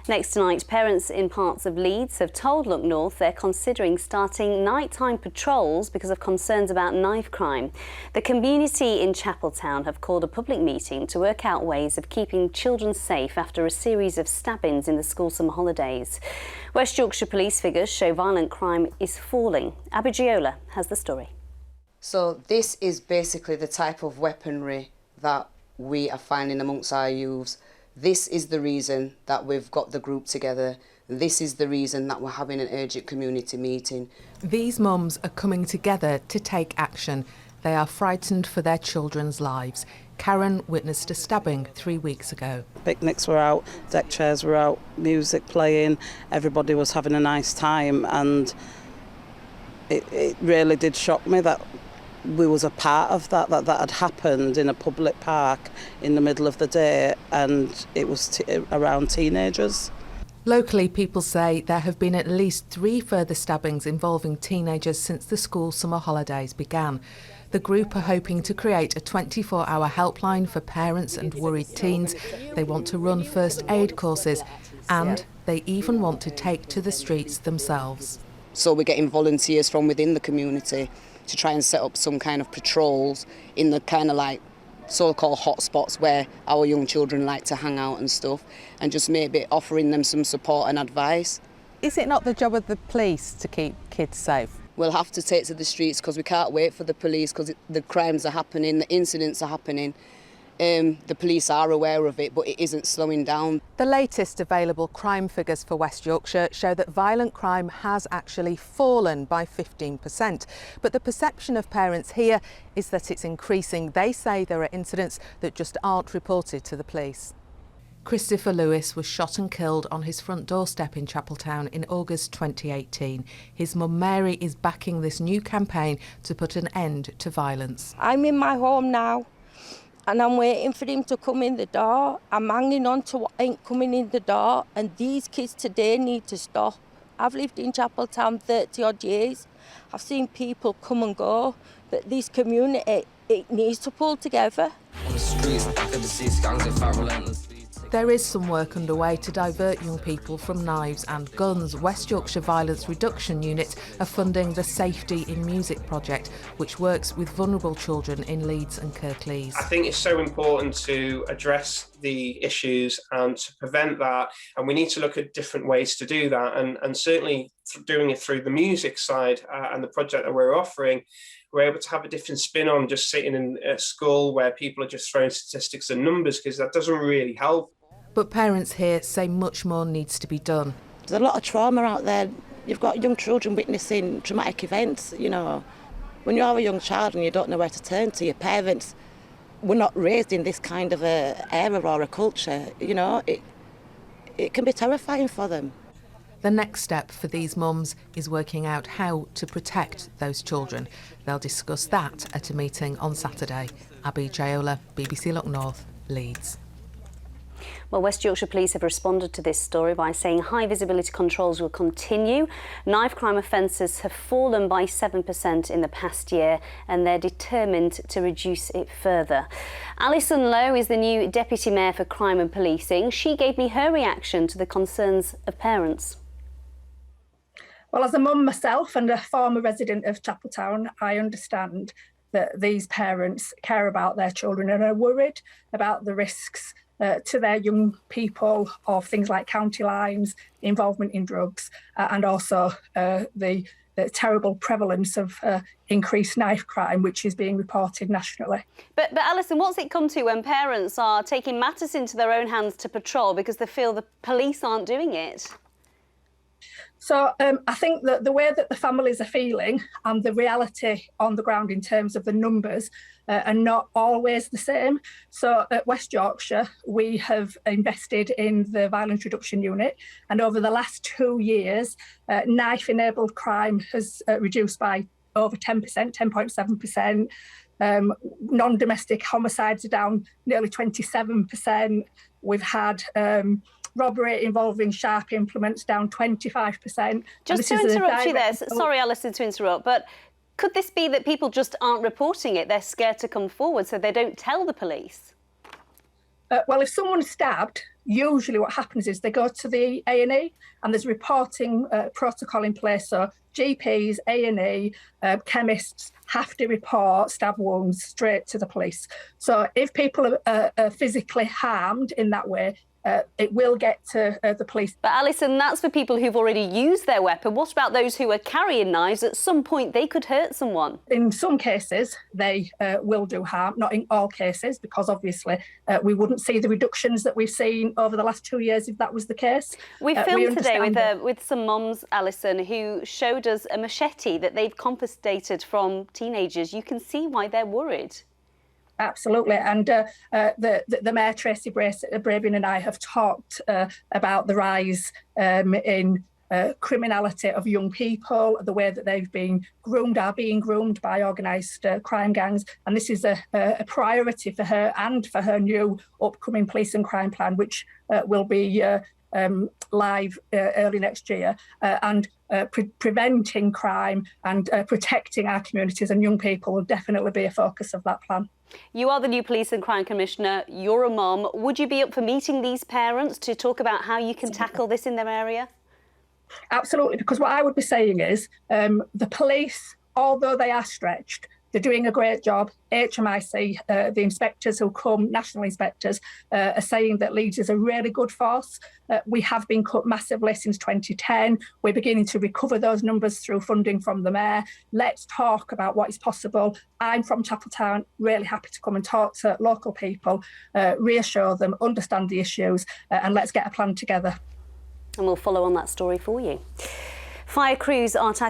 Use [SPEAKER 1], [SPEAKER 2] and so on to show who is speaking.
[SPEAKER 1] Next tonight, parents in parts of Leeds have told Look North they're considering starting nighttime patrols because of concerns about knife crime. The community in Chapeltown have called a public meeting to work out ways of keeping children safe after a series of stabbings in the school summer holidays. West Yorkshire police figures show violent crime is falling. Addis has the story.
[SPEAKER 2] So this is basically the type of weaponry that we are finding amongst our youths. This is the reason that we've got the group together. This is the reason that we're having an urgent community meeting.
[SPEAKER 3] These mums are coming together to take action. They are frightened for their children's lives. Karen witnessed a stabbing 3 weeks ago.
[SPEAKER 4] Picnics were out, deck chairs were out, music playing, everybody was having a nice time, and it really did shock me that we was a part of that had happened in a public park in the middle of the day, and it was around teenagers.
[SPEAKER 3] Locally, people say there have been at least 3 further stabbings involving teenagers since the school summer holidays began. The group are hoping to create a 24-hour helpline for parents and worried teens. They want to run first aid courses, and they even want to take to the streets themselves.
[SPEAKER 2] So we're getting volunteers from within the community to try and set up some kind of patrols in the kind of like so-called hotspots where our young children like to hang out and stuff, and just maybe offering them some support and advice.
[SPEAKER 5] Is it not the job of the police to keep kids safe?
[SPEAKER 2] We'll have to take to the streets because we can't wait for the police, because the crimes are happening, the incidents are happening. The police are aware of it, but it isn't slowing down.
[SPEAKER 5] The latest available crime figures for West Yorkshire show that violent crime has actually fallen by 15%. But the perception of parents here is that it's increasing. They say there are incidents that just aren't reported to the police.
[SPEAKER 3] Christopher Lewis was shot and killed on his front doorstep in Chapeltown in August 2018. His mum Mary is backing this new campaign to put an end to violence.
[SPEAKER 6] I'm in my home now, and I'm waiting for him to come in the door. I'm hanging on to what ain't coming in the door, and these kids today need to stop. I've lived in Chapeltown 30 odd years. I've seen people come and go, but this community, it needs to pull together.
[SPEAKER 7] On the streets, I could see gangs if I relentless.
[SPEAKER 3] There is some work underway to divert young people from knives and guns. West Yorkshire Violence Reduction Unit are funding the Safety in Music project, which works with vulnerable children in Leeds and Kirklees.
[SPEAKER 8] I think it's so important to address the issues and to prevent that, and we need to look at different ways to do that, and certainly doing it through the music side and the project that we're offering. We're able to have a different spin on just sitting in a school where people are just throwing statistics and numbers, because that doesn't really help.
[SPEAKER 3] But parents here say much more needs to be done.
[SPEAKER 9] There's a lot of trauma out there. You've got young children witnessing traumatic events, you know. When you're a young child and you don't know where to turn to, your parents were not raised in this kind of a era or a culture, you know. It can be terrifying for them.
[SPEAKER 3] The next step for these mums is working out how to protect those children. They'll discuss that at a meeting on Saturday. Addis, BBC Look North, Leeds.
[SPEAKER 1] Well, West Yorkshire Police have responded to this story by saying high visibility controls will continue. Knife crime offences have fallen by 7% in the past year, and they're determined to reduce it further. Alison Lowe is the new Deputy Mayor for Crime and Policing. She gave me her reaction to the concerns of parents.
[SPEAKER 10] Well, as a mum myself and a former resident of Chapeltown, I understand that these parents care about their children and are worried about the risks to their young people of things like county lines, involvement in drugs, and also the terrible prevalence of increased knife crime, which is being reported nationally.
[SPEAKER 1] But Alison, what's it come to when parents are taking matters into their own hands to patrol because they feel the police aren't doing it?
[SPEAKER 10] So I think that the way that the families are feeling and the reality on the ground in terms of the numbers are not always the same. So at West Yorkshire, we have invested in the Violence Reduction Unit, and over the last 2 years, knife-enabled crime has reduced by over 10%, 10.7%. Non-domestic homicides are down nearly 27%. We've had robbery involving sharp implements down 25%.
[SPEAKER 1] Just to interrupt you there, sorry Alison to interrupt, but could this be that people just aren't reporting it? They're scared to come forward, so they don't tell the police?
[SPEAKER 10] Well, if someone's stabbed, usually what happens is they go to the A&E and there's a reporting protocol in place. So GPs, A&E, chemists have to report stab wounds straight to the police. So if people are physically harmed in that way, it will get to the police.
[SPEAKER 1] But Alison, that's for people who've already used their weapon. What about those who are carrying knives? At some point, they could hurt someone.
[SPEAKER 10] In some cases, they will do harm, not in all cases, because obviously we wouldn't see the reductions that we've seen over the last 2 years if that was the case.
[SPEAKER 1] We filmed today with some mums, Alison, who showed us a machete that they've confiscated from teenagers. You can see why they're worried.
[SPEAKER 10] Absolutely, and the Mayor Tracy Brabin and I have talked about the rise in criminality of young people, the way that they've been groomed, are being groomed by organised crime gangs, and this is a priority for her and for her new upcoming police and crime plan, which will be live early next year, and preventing crime and protecting our communities and young people will definitely be a focus of that plan.
[SPEAKER 1] You are the new Police and Crime Commissioner. You're a mum. Would you be up for meeting these parents to talk about how you can tackle this in their area?
[SPEAKER 10] Absolutely, because what I would be saying is the police, although they are stretched, they're doing a great job. HMIC, the inspectors who come, national inspectors, are saying that Leeds is a really good force. We have been cut massively since 2010. We're beginning to recover those numbers through funding from the Mayor. Let's talk about what is possible. I'm from Chapeltown, really happy to come and talk to local people, reassure them, understand the issues, and let's get a plan together.
[SPEAKER 1] And we'll follow on that story for you. Fire crews are tackling